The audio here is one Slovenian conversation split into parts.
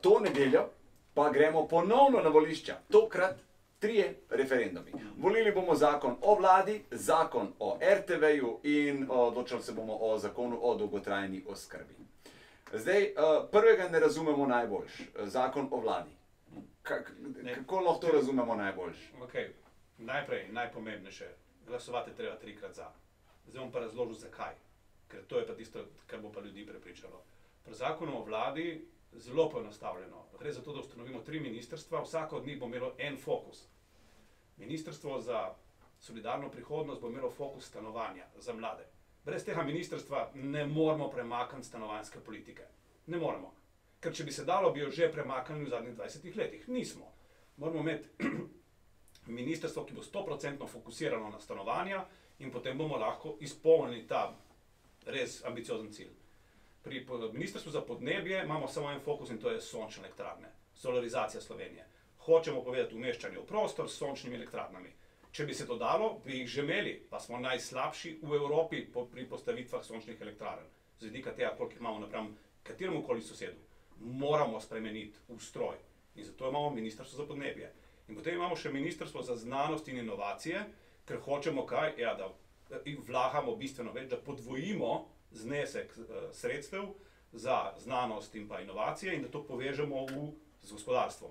To nedeljo pa gremo ponovno na volišča, tokrat 3 referendumi. Volili bomo zakon o vladi, zakon o RTV-ju in odločali se bomo o zakonu o dolgotrajni oskrbi. Zdaj, prvega ne razumemo najboljš, zakon o vladi. Kako lahko to razumemo najboljš? Najprej, najpomembnejše, glasovati treba 3-krat za. Zdaj bom pa razložil zakaj, ker to je pa tisto, kar bo pa ljudi prepričalo. Pri zakonu o vladi zelo poenostavljeno. Gre za to, da ustanovimo 3 ministrstva, vsako od njih bo imelo en fokus. Ministrstvo za solidarno prihodnost bo imelo fokus stanovanja za mlade. Brez tega ministrstva ne moramo premakniti stanovanjske politike. Ne moramo. Ker če bi se dalo, bi jo že premaknili v zadnjih 20 letih. Nismo. Moramo imeti ministrstvo, ki bo 100% fokusirano na stanovanja in potem bomo lahko izpolnili ta res ambiciozen cilj. Pri Ministrstvu za podnebje imamo samo en fokus in to je sončne elektrarne, solarizacija Slovenije. Hočemo povedati umeščanje v prostor s sončnimi elektrarnami. Če bi se to dalo, bi jih že imeli, pa smo najslabši v Evropi pri postavitvah sončnih elektrarn. Z vidika tega, koliko imamo napram kateremukoli sosedu. Moramo spremeniti ustroj in zato imamo Ministrstvo za podnebje. In potem imamo še Ministrstvo za znanost in inovacije, ker hočemo kaj? Ja, da vlagamo bistveno več, da podvojimo znesek sredstev za znanost in pa inovacije in da to povežemo z gospodarstvom.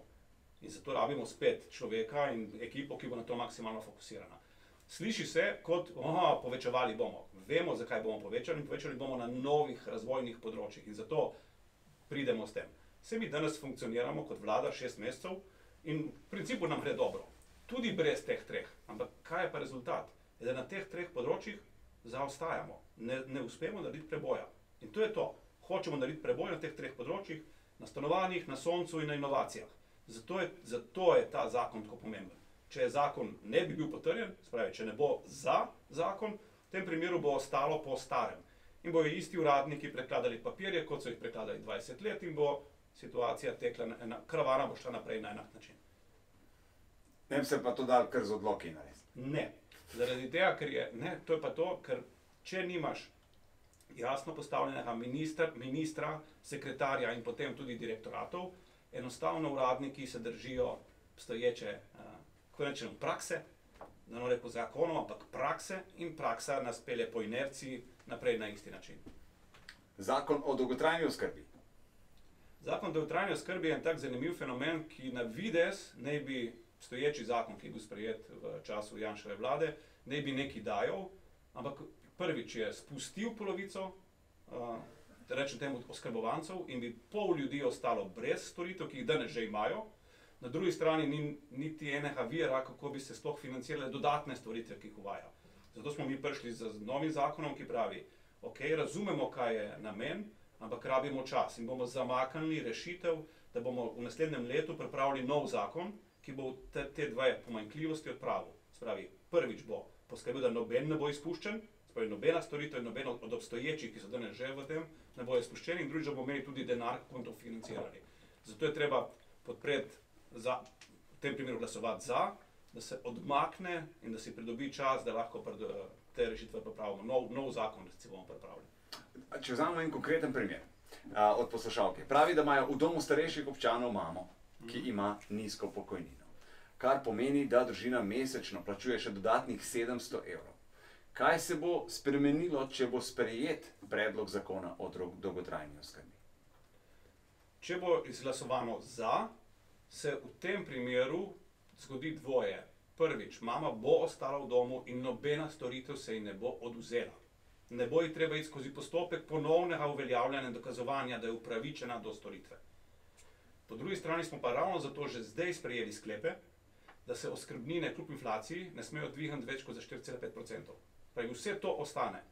In zato rabimo spet človeka in ekipo, ki bo na to maksimalno fokusirana. Sliši se kot, povečevali bomo. Vemo, zakaj bomo povečali in povečali bomo na novih razvojnih področjih in zato pridemo s tem. Vse mi danes funkcioniramo kot vlada 6 mesecev in v principu nam gre dobro. Tudi brez teh 3. Ampak kaj je pa rezultat? Da na teh 3 področjih zaostajamo. Ne uspemo narediti preboja. In to je to. Hočemo narediti preboj na teh 3 področjih, na stanovanjih, na soncu in na inovacijah. Zato je ta zakon tako pomemben. Če zakon ne bi bil potrjen, spravi, če ne bo za zakon, v tem primeru bo ostalo po starem. In bojo isti uradniki prekladali papirje, kot so jih prekladali 20 let in bo situacija tekla, karavana bo šla naprej na enak način. Ne bi se pa to dal kar z odloki narediti. Ne. Zaradi tega, to je pa to, ker če nimaš jasno postavljenega ministra, sekretarja in potem tudi direktoratov, enostavno uradniki se držijo stoječe, kako rečem, prakse, da ne rekel zakonom, ampak prakse in praksa nas pelje po inerciji naprej na isti način. Zakon o dolgotrajni oskrbi. Zakon o dolgotrajni oskrbi je en tak zanimiv fenomen, ki na videz naj bi stoječi zakon, ki je bil sprejet v času Janševe vlade, naj bi nekaj dajal, ampak prvič je spustil polovico, rečem temu oskrbovancev in bi pol ljudi ostalo brez storitev, ki jih danes že imajo. Na drugi strani ni niti enega vira, kako bi se sploh financirale dodatne storitve, ki jih uvaja. Zato smo mi prišli z novim zakonom, ki pravi, ok, razumemo, kaj je namen, ampak rabimo čas in bomo zamaknili rešitev, da bomo v naslednjem letu pripravili nov zakon, ki bo te 2 pomanjkljivosti odpravil. Spravi, prvič bo poskrbel, da noben ne bo izpuščen, spravi, nobena storitev in noben od obstoječih, ki so danes že v tem, ne bo izpuščeni in drugič, da bomo imeli tudi denar, kako bomo to financirali. Zato je treba podpreti, v tem primeru glasovati za, da se odmakne in da si pridobi čas, da lahko te rešitve pripravimo. Nov zakon si bomo pripravili. Če vzamemo en konkreten primer od poslušalke. Pravi, da imajo v domu starejših občanov mamo, ki ima nizko pokojnino. Kar pomeni, da družina mesečno plačuje še dodatnih 700 evrov. Kaj se bo spremenilo, če bo sprejet predlog zakona o dolgotrajni oskrbi? Če bo izglasovano za, se v tem primeru zgodi dvoje. Prvič, mama bo ostala v domu in nobena storitev se ji ne bo odvzela. Ne bo ji treba iti skozi postopek ponovnega uveljavljanja in dokazovanja, da je upravičena do storitve. Po drugi strani smo pa ravno zato že zdaj sprejeli sklepe, da se oskrbnine kljub inflaciji ne smejo dvigniti več kot za 4,5%. Pravi, vse to ostane.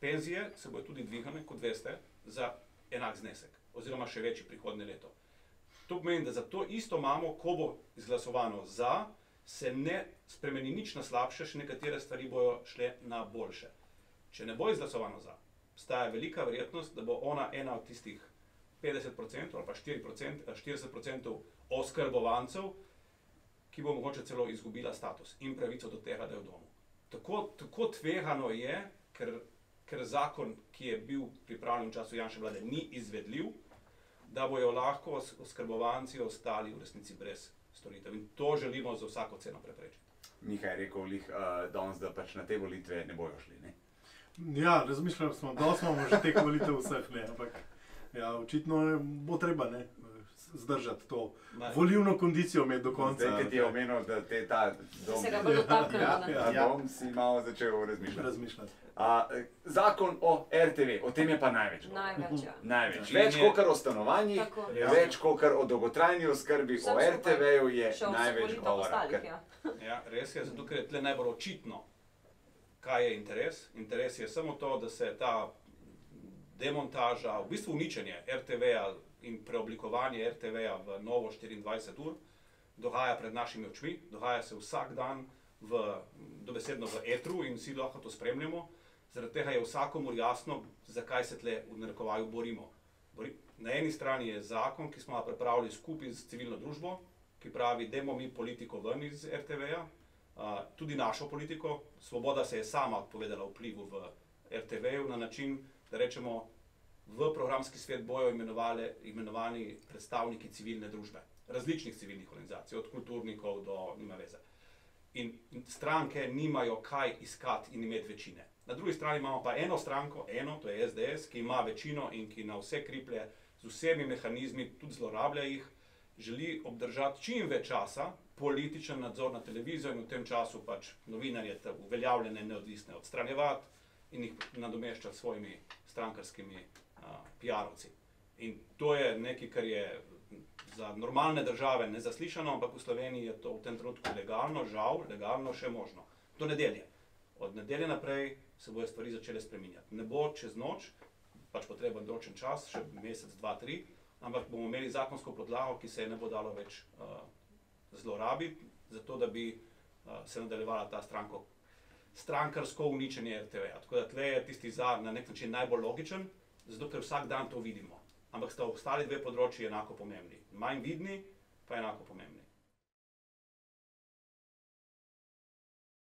Penzije se bojo tudi dvignile, kot veste, za enak znesek, oziroma še večji prihodnje leto. To pomeni, da za to isto imamo, ko bo izglasovano za, se ne spremeni nič na slabše, še nekatere stvari bojo šle na boljše. Če ne bo izglasovano za, obstaja velika verjetnost, da bo ona ena od tistih 50% ali pa 40% oskrbovancev, ki bo mogoče celo izgubila status in pravico do tega, da je v domu. Tako tvegano je, ker zakon, ki je bil pripravljen v času Janševe vlade, ni izvedljiv, da bojo lahko oskrbovanci ostali v resnici brez storitev. In to želimo za vsako ceno preprečiti. Mihaj je rekel danes, da pač na te volitve ne bojo šli, ne? Ja, razmišljali smo, da imamo že teh volitev vseh, ne, ampak ja, očitno bo treba, ne, zdržati to volilno kondicijo med do konca. Zdaj, ki ti je omenil, da te ta dom... Se ga bo dotaknilo, ne? Dom si malo začel razmišljati. Zakon o RTV, o tem je pa največ. Največ, ja. Največ. Več kot o stanovanjih, več kot o dolgotrajni oskrbi, o RTV-ju je največ govora. Ja, res je, zato ker je tle najbolj očitno, kaj je interes. Interes je samo to, da se ta demontaža, v bistvu uničenje RTV-ja in preoblikovanje RTV-ja v novo 24 ur dogaja pred našimi očmi, dogaja se vsak dan dobesedno v etru in vsi lahko to spremljamo. Zaradi tega je vsakomur jasno, zakaj se tle v narekovaju borimo. Na eni strani je zakon, ki smo ga pripravili skupaj z civilno družbo, ki pravi, dajmo mi politiko ven iz RTV-ja, tudi našo politiko. Svoboda se je sama odpovedala vplivu v RTV-ju na način, da rečemo, v programski svet bojo imenovani predstavniki civilne družbe, različnih civilnih organizacij, od kulturnikov do nima veze. In stranke nimajo kaj iskati in imeti večine. Na drugi strani imamo pa eno stranko, to je SDS, ki ima večino in ki na vse kriplje z vsemi mehanizmi, tudi zlorablja jih, želi obdržati čim več časa političen nadzor na televizijo in v tem času pač novinarje uveljavljene neodvisne odstranjevati in jih nadomeščati s svojimi strankarskimi PR-ovci. In to je nekaj, kar je za normalne države nezaslišano, ampak v Sloveniji je to v tem trenutku legalno, žal, legalno še možno. Do nedelje. Od nedelje naprej se bojo stvari začele spreminjati. Ne bo čez noč, pač potreben določen čas, še mesec, 2, 3, ampak bomo imeli zakonsko podlago, ki se je ne bo dalo več zlorabiti, zato da bi se nadaljevala ta strankarsko uničenje RTV-ja. Tako da tle je tisti na nek način najbolj logičen, zato ker vsak dan to vidimo. Ampak sta ostali dve področji enako pomembni. Manj vidni, pa enako pomembni.